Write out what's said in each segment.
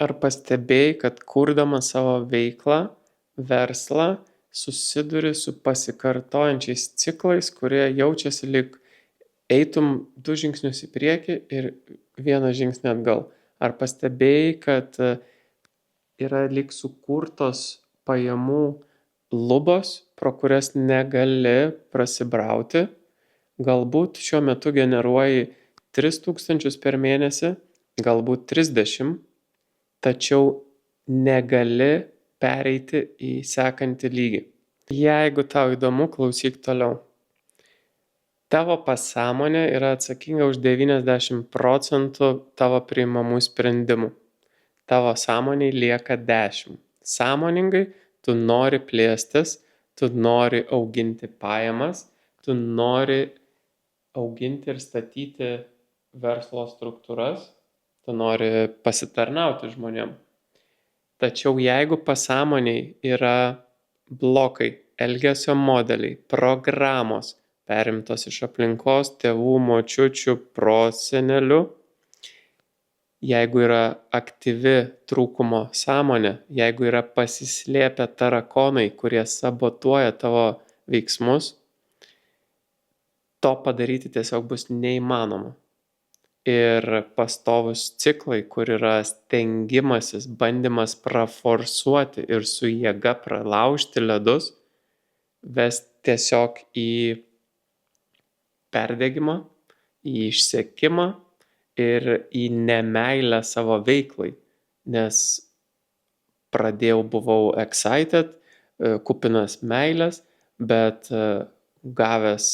Ar pastebėjai, kad kurdamas savo veiklą, verslą, susiduri su pasikartojančiais ciklais, kurie jaučiasi lyg eitum 2 žingsnius į priekį ir 1 žingsnį atgal? Ar pastebėjai, kad yra lyg sukurtos pajamų lubos, pro kurias negali prasibrauti? Galbūt šiuo metu generuoji 3 000 per mėnesį, galbūt 30, tačiau negali pereiti į sekantį lygį. Jeigu tau įdomu, klausyk toliau. Tavo pasąmonė yra atsakinga už 90% tavo priimamų sprendimų. Tavo sąmoniai lieka 10. Sąmoningai tu nori plėstis, tu nori auginti pajamas, tu nori auginti ir statyti verslo struktūras, tu nori pasitarnauti žmonėm. Tačiau jeigu pasąmoniai yra blokai, elgesio modeliai, programos, perimtos iš aplinkos, tėvų, močiučių, prosenelių, jeigu yra aktyvi trūkumo sąmonė, jeigu yra pasislėpę tarakonai, kurie sabotuoja tavo veiksmus, to padaryti tiesiog bus neįmanoma. Ir pastovus ciklai, kur yra stengimasis, bandymas praforsuoti ir su jėga pralaužti ledus, ves tiesiog į perdegimą, į išsekimą ir į nemeilę savo veiklai, nes buvau excited, kupinas meilės, bet gavęs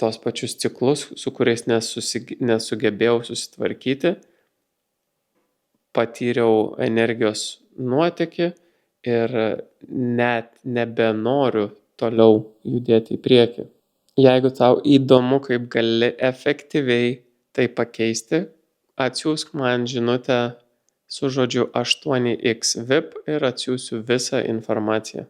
tos pačius ciklus, su kuriais nesugebėjau susitvarkyti, patyriau energijos nuotėkį ir net nebenoriu toliau judėti į priekį. Jeigu tau įdomu, kaip gali efektyviai tai pakeisti, atsiųsk man žinutę su žodžiu 8xvip ir atsiųsiu visą informaciją.